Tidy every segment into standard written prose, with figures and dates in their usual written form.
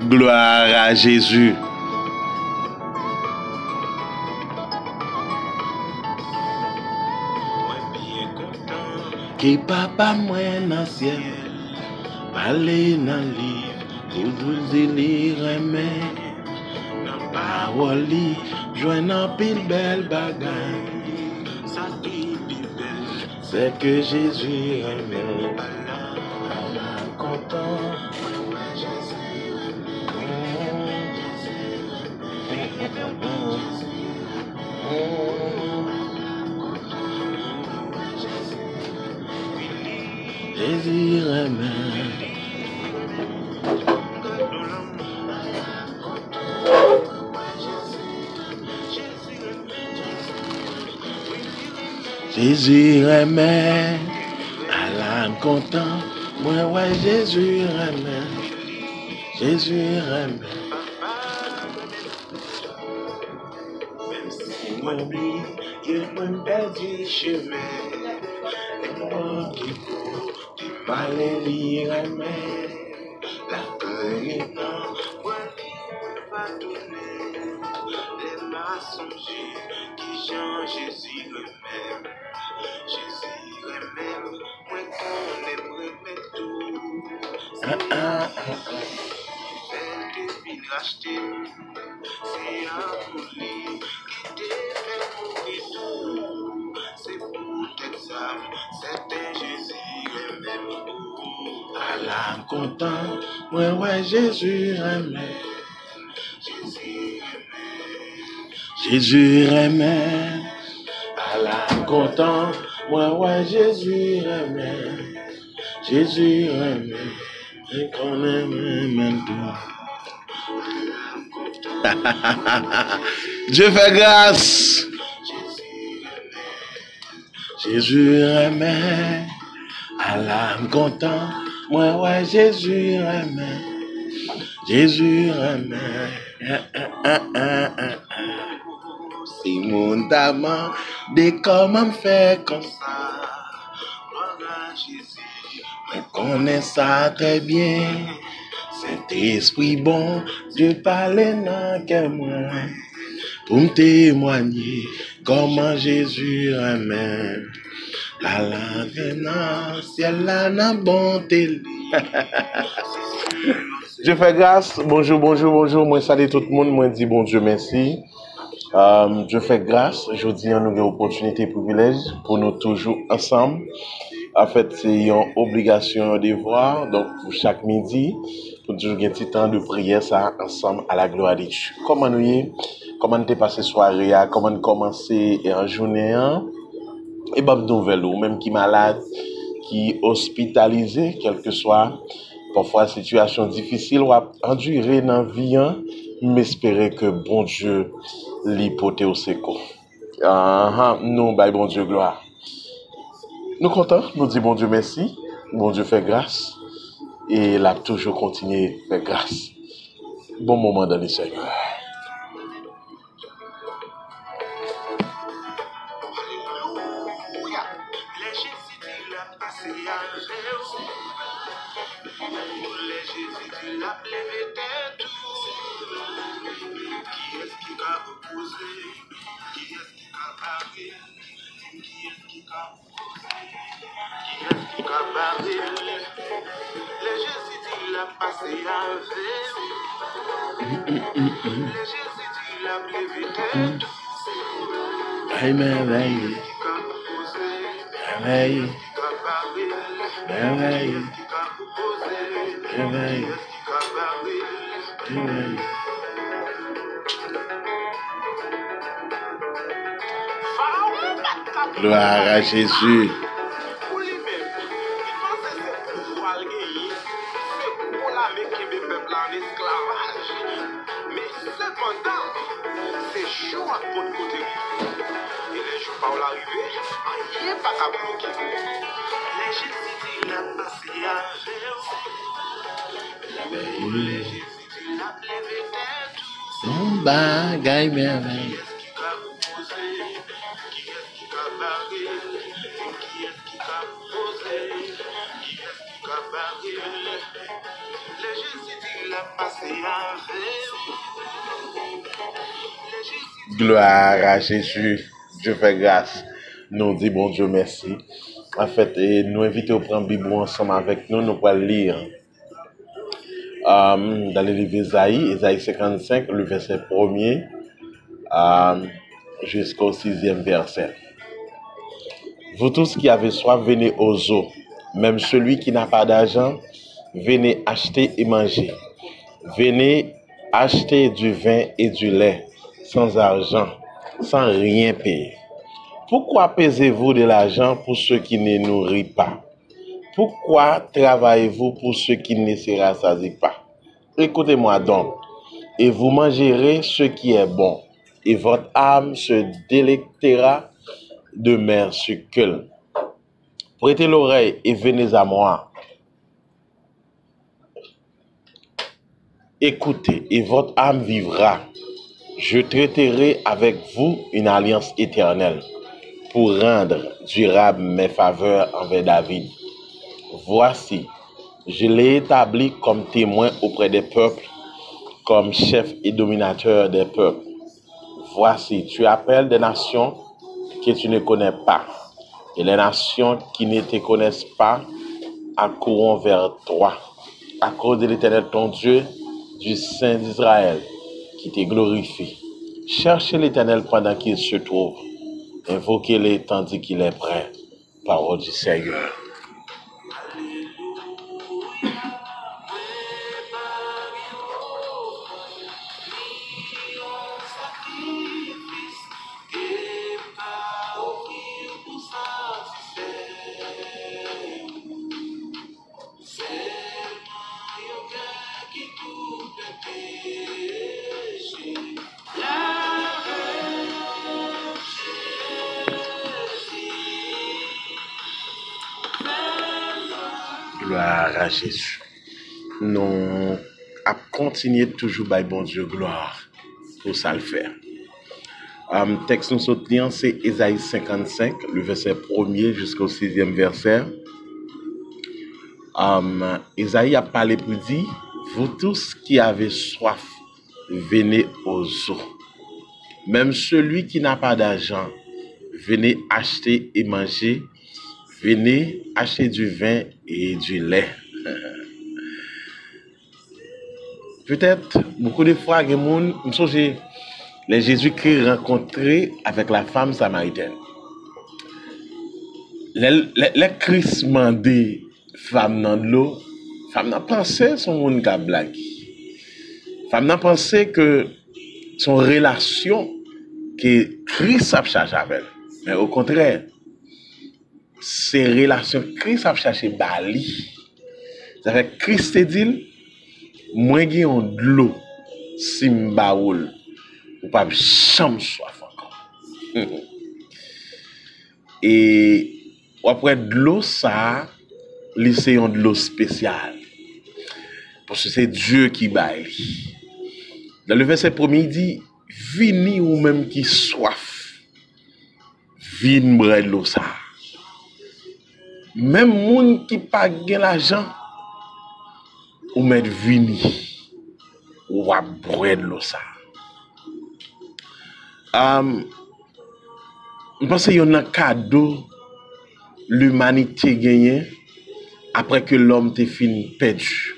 Gloire à Jésus. Qui papa moi dans ciel, parler dans livre, pour vous lire mais dans parole li, joindre en pile belle bagaille. Ça qui belle, c'est que Jésus aime. Content. Jésus aime. Jésus aime. À l'âme content. Moi ouais Jésus aime. Jésus aime. Même si moi oublie, il me perdit chemin. Et moi qui cours, qui parle lire aime. La cueille non, moi il va tourner. Les mensonges qui Jean Jésus même. Jésus même, moi qu'on aimerait mettre tout. Racheter, c'est un bouli qui te fait mourir tout. C'est pour tes âmes, c'est Jésus même. À l'âme content, ouais Jésus aime. Jésus aime. À l'âme content, ouais Jésus aime. Jésus aime. Et qu'on aime même tout. Dieu fait grâce. Jésus aime. À l'âme content. Moi ouais Jésus aime. Jésus aime. Si mon amant dès comment faire comme ça. Je connais ça très bien. Saint-Esprit bon, Dieu parle dans que moi pour me témoigner comment Jésus aime. À la ciel la bonté. Dieu fait grâce. Bonjour. Moi salue tout le monde. Moi dis bon Dieu merci. Dieu fait grâce. Aujourd'hui, nous avons une opportunité, privilège pour nous toujours ensemble. En fait, c'est une obligation, un devoir. Donc, pour chaque midi, pour toujours un petit temps de prière, ça, ensemble, à la gloire de Dieu. Comment nous y est? Comment nous passé soirée? Comment nous commencé en journée? Et bonne nouvelle, ou même qui malade, qui hospitalisé, quel que soit, parfois, situation difficile, ou endurer dans la vie, m'espérer que bon Dieu l'hypothèse au secours. Nous, bon Dieu, gloire. Nous comptons, nous disons bon Dieu merci, bon Dieu fait grâce, et il a toujours continué faire grâce. Bon moment dans le Seigneur. Merveille. Gloire à Jésus. Son bagaille merveille. Gloire à Jésus, Dieu fait grâce. Nous dit bon Dieu merci. En fait, et nous invitons à prendre Bible ensemble avec nous. Nous allons lire dans le livre Isaïe 55, le verset 1er jusqu'au 6e verset. Vous tous qui avez soif, venez aux eaux. Même celui qui n'a pas d'argent, venez acheter et manger. Venez acheter du vin et du lait sans argent, sans rien payer. Pourquoi pesez-vous de l'argent pour ceux qui ne nourrissent pas? Pourquoi travaillez-vous pour ceux qui ne se rassasient pas? Écoutez-moi donc, et vous mangerez ce qui est bon, et votre âme se délectera de mer succulente. Prêtez l'oreille et venez à moi. Écoutez, et votre âme vivra. Je traiterai avec vous une alliance éternelle pour rendre durable mes faveurs envers David. Voici, je l'ai établi comme témoin auprès des peuples, comme chef et dominateur des peuples. Voici, tu appelles des nations que tu ne connais pas, et les nations qui ne te connaissent pas accourront vers toi, à cause de l'Éternel ton Dieu, du Saint d'Israël, qui te glorifie. Cherchez l'Éternel pendant qu'il se trouve, invoquez-le tandis qu'il est prêt. Parole du Seigneur. Gloire à Jésus. Nous avons continué toujours par bon Dieu gloire pour ça le faire. Texte nous soutenons, c'est Isaïe 55, le verset 1er jusqu'au 6e verset. Isaïe a parlé pour dire, vous tous qui avez soif, venez aux eaux. Même celui qui n'a pas d'argent, venez acheter et manger. Venez acheter du vin et du lait. Peut-être, beaucoup de fois, les Jésus-Christ rencontrés avec la femme samaritaine. Les Christ mandé femme dans l'eau, femme n'a pensé son monde qui a blagué. Femme n'a pensé que son relation que Christ a cherché avec elle. Mais au contraire, ces relations Christ a cherché Bali. Ça fait Christ te dit, moi qui on de l'eau, si m'baoul, ou pas chambre soif encore. Et après de l'eau ça, l'essayons de l'eau spéciale. Parce que c'est Dieu qui baille. Dans le verset 1er, il dit, vini ou même qui soif, vin boire de l'eau ça. Même moun qui pas gen l'argent, ou mettre vini, ou à boire de l'eau ça. Je pense qu'il y a un cadeau l'humanité gagne après que l'homme te fini perdu.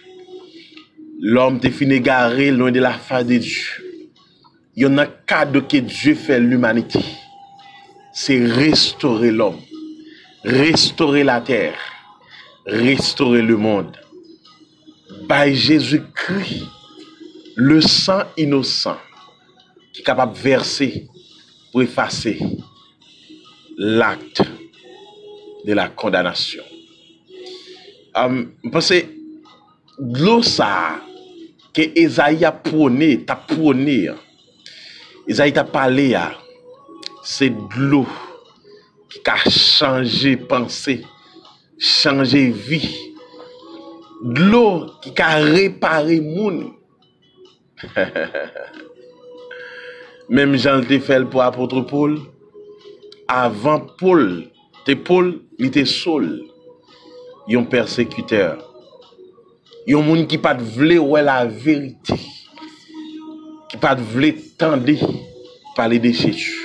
L'homme te fini égaré loin de la face de Dieu. Il y a un cadeau que Dieu fait à l'humanité. C'est restaurer l'homme, restaurer la terre, restaurer le monde. Par Jésus-Christ, le sang innocent qui est capable de verser pour effacer l'acte de la condamnation. Parce que l'eau ça que Esaïe a prôné, Esaïe t'a parlé, c'est de l'eau qui a changé pensée, changé vie. De l'eau qui a réparé moun. Même Jean le fait pour apôtre Paul. Avant Paul, il était Saul, un persécuteur. Yon moun qui pas vle ouais la vérité. Qui pas vle tendre parler de Jésus.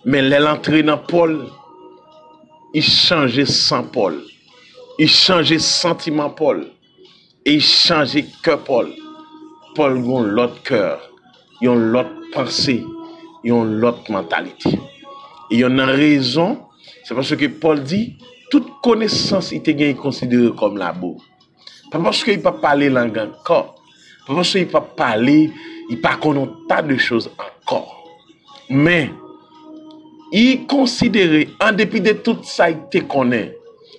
Mais l'entrée dans Paul, il changeait sans Paul. Il changeait sentiment Paul. Et il changeait cœur Paul. Paul a l'autre cœur, il a l'autre pensée, il a l'autre mentalité. Et il y a une raison, c'est parce que Paul dit, toute connaissance il est considérée comme la boue. Pas parce qu'il ne peut pas parler langue encore. Pas parce qu'il ne peut pas parler, il ne peut pas connaître tas de choses encore. Mais, il considère, en dépit de tout ça qu'il connaît,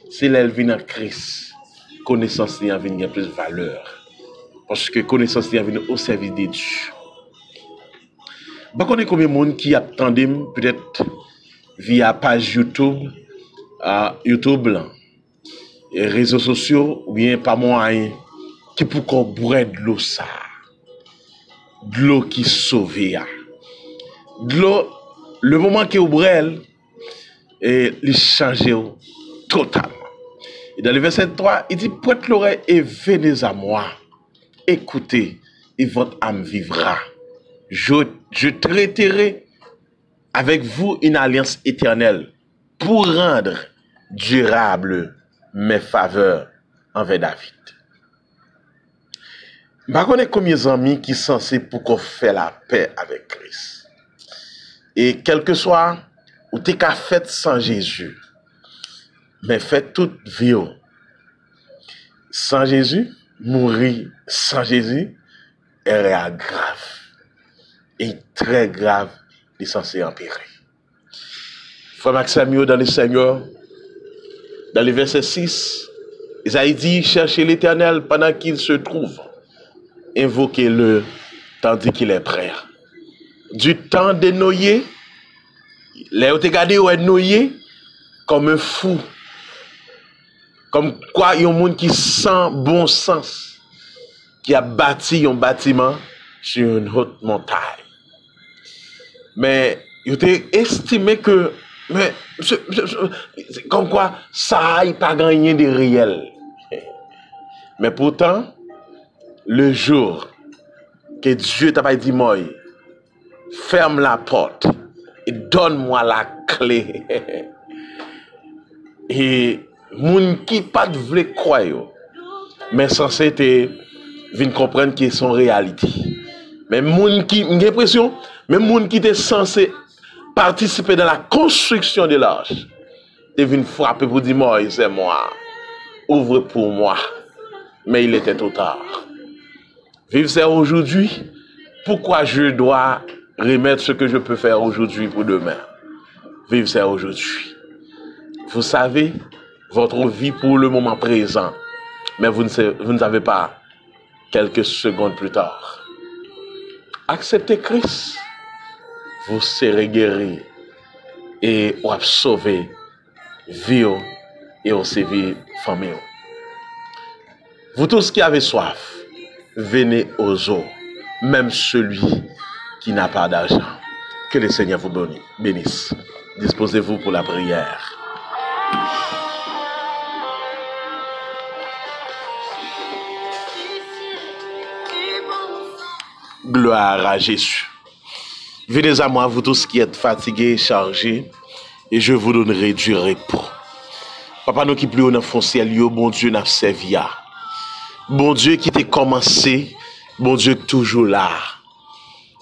c'est l'elvin en Christ. Connaissance il y a plus de valeur. Parce que connaissance il y a au service de Dieu. Je connais combien de monde qui attendent peut-être via page YouTube, et réseaux sociaux, ou bien pas moyen, qui pour qu'on boire de l'eau ça. De l'eau qui sauve. De l'eau, le moment que vous boirez, il change totalement. Et dans le verset 3, il dit, prête l'oreille et venez à moi. Écoutez, et votre âme vivra. Je traiterai avec vous une alliance éternelle pour rendre durable mes faveurs envers David. Je ne connais pas combien d'amis qui sont censés pour qu'on fasse la paix avec Christ. Et quel que soit où tu as fait sans Jésus, mais fait toute vie sans Jésus, mourir sans Jésus, est grave. Et très grave, il est censé empirer. Frère Maxime, dans le Seigneur, dans le verset 6, Isaïe dit, cherchez l'Éternel pendant qu'il se trouve. Invoquez-le tandis qu'il est prêt. Du temps de noyer, les ont regardé ou est noyé comme un fou. Comme quoi, il y a un monde qui sent bon sens, qui a bâti un bâtiment sur une haute montagne. Mais il a estimé que, comme quoi, ça n'a pas gagné de réel. Mais pourtant, le jour que Dieu t'a pas dit, moi, ferme la porte et donne-moi la clé. Et moun qui pas de vrai croire, mais censé te venir comprendre que son réalité. Mais moun qui, j'ai l'impression, même moun qui était censé participer dans la construction de l'arche, te vient frapper pour dire, moi, c'est moi, ouvre pour moi. Mais il était trop tard. Vivre ça aujourd'hui, pourquoi je dois remettre ce que je peux faire aujourd'hui pour demain? Vivre ça aujourd'hui. Vous savez, votre vie pour le moment présent, mais vous ne savez pas quelques secondes plus tard. Acceptez Christ, vous serez guéri et vous sauver vie et vous servir famille. Vous tous qui avez soif, venez aux eaux, même celui qui n'a pas d'argent. Que le Seigneur vous bénisse. Disposez-vous pour la prière. Gloire à Jésus. Venez à moi, vous tous qui êtes fatigués, chargés, et je vous donnerai du repos. Papa, nous qui plus dans le ciel, bon Dieu, nous servi. Bon Dieu qui t'a commencé, bon Dieu toujours là.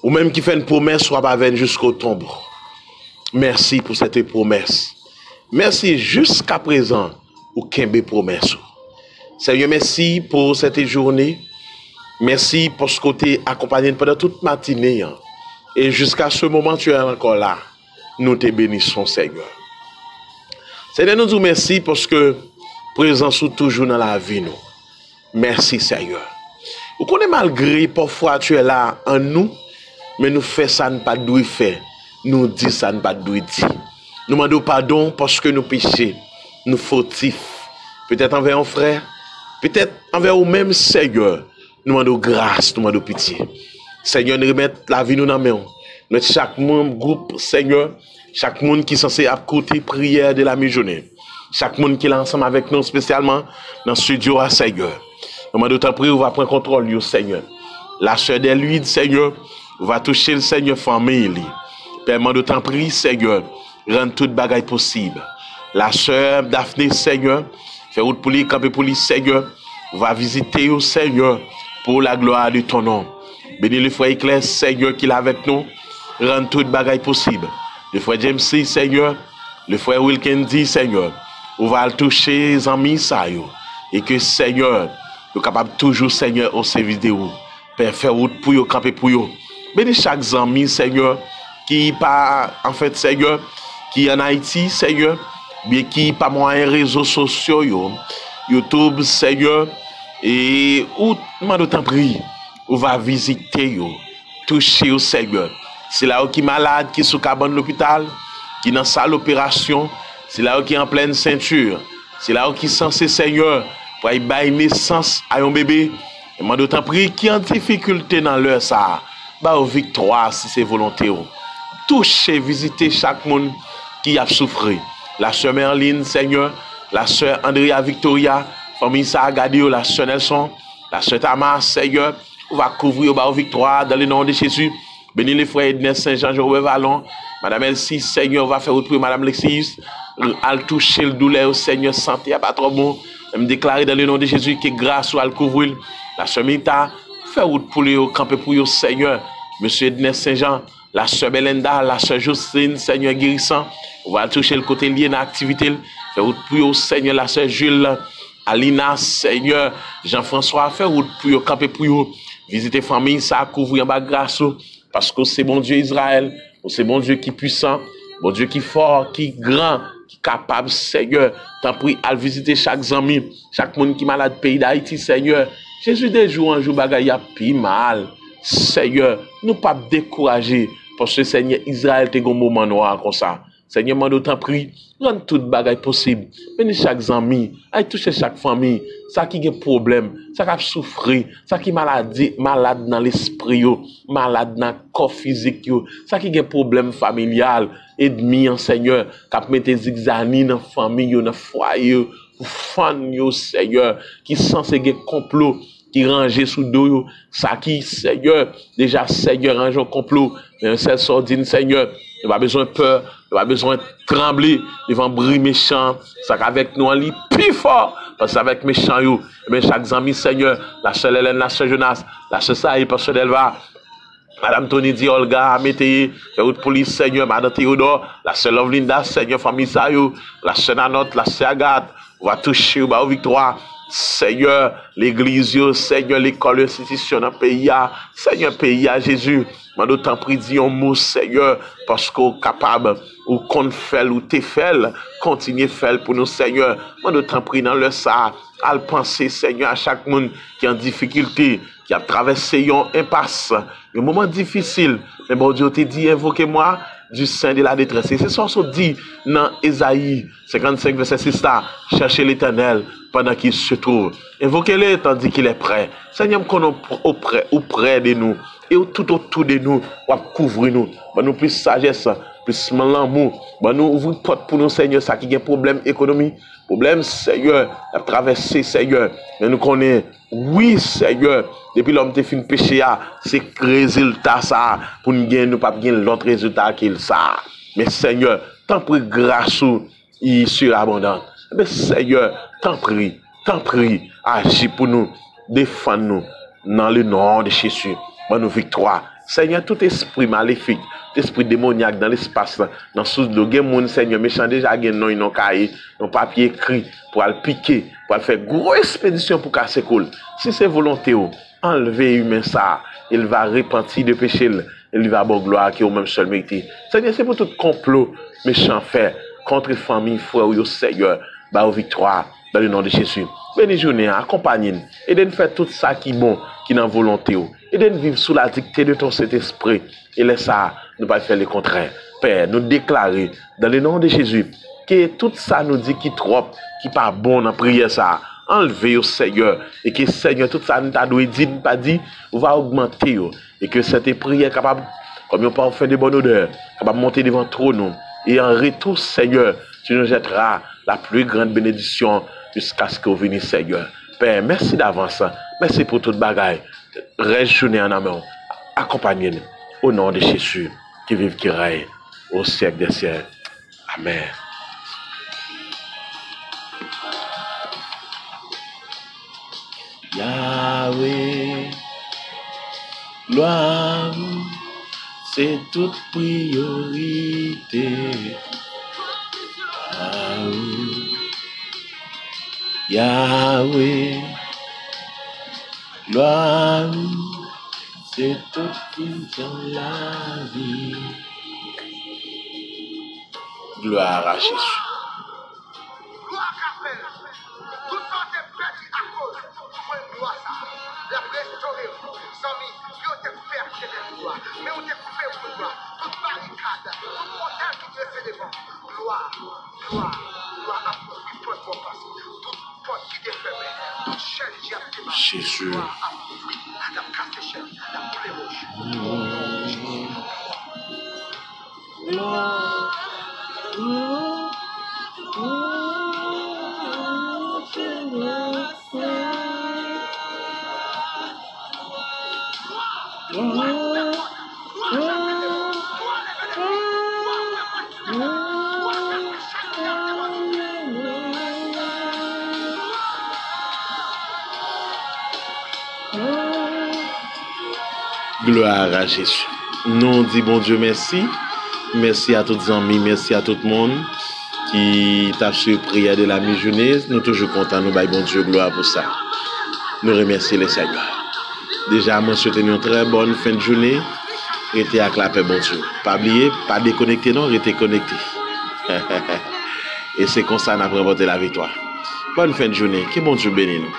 Ou même qui fait une promesse, soit pas venir jusqu'au tombeau. Merci pour cette promesse. Merci jusqu'à présent, ou qu'un promesse. Seigneur, merci pour cette journée. Merci pour ce côté accompagné pendant toute matinée. Et jusqu'à ce moment, tu es encore là. Nous te bénissons, Seigneur. Seigneur, nous disons merci parce que présence ou toujours dans la vie, nous. Merci, Seigneur. Vous connaissez malgré, parfois, tu es là en nous, mais nous faisons ça, ne pas d'où faire. Nous disons ça, ne pas d'où dire. Nous demandons pardon parce que nous péchons, nous fautifs. Peut-être envers un frère, peut-être envers nous-mêmes, Seigneur. Nous demandons grâce, nous demandons pitié. Seigneur, nous remettons la vie nous dans la main. Notre chaque membre groupe, Seigneur, chaque monde qui est censé écouter prière de la mi-journée. Chaque monde qui est ensemble avec nous, spécialement dans ce studio à Seigneur. Nous d'autant prier, on va prendre contrôle, yo, Seigneur. La sœur de l'huile, Seigneur, on va toucher le Seigneur famille. Père, nous d'autant prier, Seigneur, rendre toute bagaille possible. La sœur Daphné, Seigneur, fait route pour lui, camper pour lui, Seigneur, on va visiter au Seigneur pour la gloire de ton nom. Bénis le frère Éclair, Seigneur, qui est avec nous, rendre toute bagaille possible. Le frère James C, Seigneur, le frère Wilkendi, Seigneur, on va le toucher les amis, ça, yo. Et que, Seigneur, nous capable toujours, Seigneur, au service de vous. Père, faire route pour vous, camper pour vous. Bénis chaque ami, Seigneur, qui pas, en fait, Seigneur, qui est en Haïti, Seigneur, bien qui pas moyen réseaux sociaux, yo, YouTube, Seigneur, et où, moi, d'autant prie, on va visiter, yo, toucher au Seigneur. C'est là où qui est malade, qui est sous cabane de l'hôpital, qui est dans salle d'opération, c'est là où qui est en pleine ceinture, c'est là où qui est censé, Seigneur, pour y bailler naissance à un bébé. Et moi, d'autant prie, qui est en difficulté dans l'heure, ça, bah, au victoire, si c'est volonté. Toucher, visiter chaque monde qui a souffert. La sœur Merline, Seigneur, la sœur Andrea Victoria, famille Sagadio, la sœur Nelson, la sœur Tamar, Seigneur, on va couvrir au victoire dans le nom de Jésus. Bénis les frères Ednes Saint-Jean, Joël Vallon, Madame Elsie, Seigneur, on va faire autre Madame Lexius, al toucher le douleur au Seigneur, santé, à pas trop bon. Me déclarer dans le nom de Jésus que grâce à le couvrir. La sœur Mita, faire route pour lui, camper pour lui, Seigneur. Monsieur Ednes Saint-Jean, la sœur Belinda, la sœur Jocelyne, Seigneur guérissant. On va toucher le côté lié dans l'activité. Faire route pour lui, Seigneur, la sœur Jules, Alina, Seigneur, Jean-François, faire route pour lui, camper pour lui. Visiter famille, ça couvrir en bas grâce. Parce que c'est bon Dieu Israël, c'est bon Dieu qui est puissant, bon Dieu qui est fort, qui est grand, qui est capable, Seigneur. T'en prie, à visiter chaque ami, chaque monde qui est malade pays d'Haïti, Seigneur. Jésus des jours en jour bagaille a pis mal. Seigneur, nous pas décourager parce que Seigneur Israël te un moment noir comme ça. Seigneur, moi d'autant prie, rend toute bagaille possible. Bénis chaque ami, aille toucher chaque famille, ça qui a problème, ça qui a souffert, ça qui est malade dans l'esprit, malade dans le corps physique, ça qui a problème familial, ennemi en Seigneur, qui a mis des zigzanis dans la famille, dans le foyer, fan, Seigneur, qui censé un complot, qui range sous dos, ça qui, Seigneur, déjà, Seigneur, range un complot, mais un seul sordine, Seigneur, il n'y a pas besoin de peur, il n'y a pas besoin de trembler devant bruit méchant, ça qu'avec nous, on lit plus fort, parce qu'avec méchant, mais chaque ami, Seigneur, la sœur Hélène, la sœur Jonas, la sœur Saïd, parce qu'elle va, Madame Tony dit, Olga, Météi, Féroute Police, Seigneur, Madame Théodore, la sœur Lovelinda, Seigneur, famille Sayo, la sœur Nanotte, la sœur Agathe, on va toucher au victoire. Seigneur, l'église, Seigneur, l'école, l'institution dans le pays, Seigneur, pays à Jésus. Mais d'autant pris, dis un mot, Seigneur, parce qu'on est capable, ou qu'on fait, ou t'es fait, continuez faire pour nous, Seigneur. Mais d'autant pris dans le ça, à le penser, Seigneur, à chaque monde qui est en difficulté, qui a traversé une impasse, un moment difficile. Mais bon Dieu te dit, invoquez-moi du sein de la détresse. Et c'est ça qu'on dit dans Ésaïe 55, verset 6, là, cherchez l'Éternel pendant qu'il se trouve. Invoquez-le tandis qu'il est prêt. Seigneur, qu'on est près de nous et tout autour de nous, ou couvrir nous. Nous plus sagesse, plus l'amour. Nous ouvrons porte pour nous, Seigneur, ça qui a un problème économique. Problème, Seigneur, la traversée, Seigneur. Mais nous connaissons, oui, Seigneur, depuis l'homme te fin péché, c'est résultat ça, pour nous gagner, nous pas gagner l'autre résultat qu'il ça. Mais Seigneur, tant pis grâce il sur abondante. Mais Seigneur, tant pis, agis pour nous, défends-nous dans le nom de Jésus. Bonne victoire. Seigneur, tout esprit maléfique, tout esprit démoniaque dans l'espace, dans sous le game, Seigneur, méchant déjà, non, non, cahier, non, papier écrit, pour le piquer, pour le faire grosse expédition pour casser cool. Si c'est volonté, enlever humain ça, il va repentir de péché, il va avoir gloire qui est au même seul mérité. Seigneur, c'est pour tout complot, méchant fait, contre famille, frère, ou Seigneur, bah, victoire, dans le nom de Jésus. Béni journée, accompagne-nous, et de faire tout ça qui est bon, qui est dans volonté, et de vivre sous la dictée de ton Saint-Esprit. Et laisse ça, nous pas faire le contraire. Père, nous déclarer, dans le nom de Jésus, que tout ça nous dit qui trop, qui pas bon dans la prière ça, enlevez au Seigneur, et que Seigneur, tout ça nous t'a dit, nous pas dit, on va augmenter, et que cette prière est capable, comme on peut faire de bonnes odeurs, capable de monter devant trône, et en retour, Seigneur, tu nous jetteras la plus grande bénédiction jusqu'à ce que vous veniez, Seigneur. Père, merci d'avance. Merci pour toute bagaille. Reste journée en amont. Accompagnez-nous. Au nom de Jésus, qui vive, qui règne au siècle des siècles. Amen. Yahweh, gloire, c'est toute priorité. Yahweh, gloire, c'est tout qui dans la vie. Gloire à Jésus. Gloire qu'a fait. Tout le monde est perdu à cause de gloire ça. La restaurer, Sami, yo te coupé de gloire. Mais on te coupé pour gloire. Toute barricade, tout montagne qui te fait devant. Gloire, gloire, gloire à cause du peuple pour passer. Toute porte qui te fermée, toute chaîne qui a été marquée. Jésus. Gloire à cause. La casse chaîne, la boule rouge. Gloire à Jésus. Nous on dit bon Dieu merci. Merci à tous les amis, merci à tout le monde qui t'a su prière de la mi-journée. Nous toujours contents, nous baillons bon Dieu gloire pour ça. Nous remercions le Seigneur. Déjà, moi souhaite une très bonne fin de journée. Restez à clapper bon Dieu. Pas oublier, pas déconnecter, non, restez connecté. Et c'est comme ça qu'on a remporté la victoire. Bonne fin de journée. Que bon Dieu bénisse nous.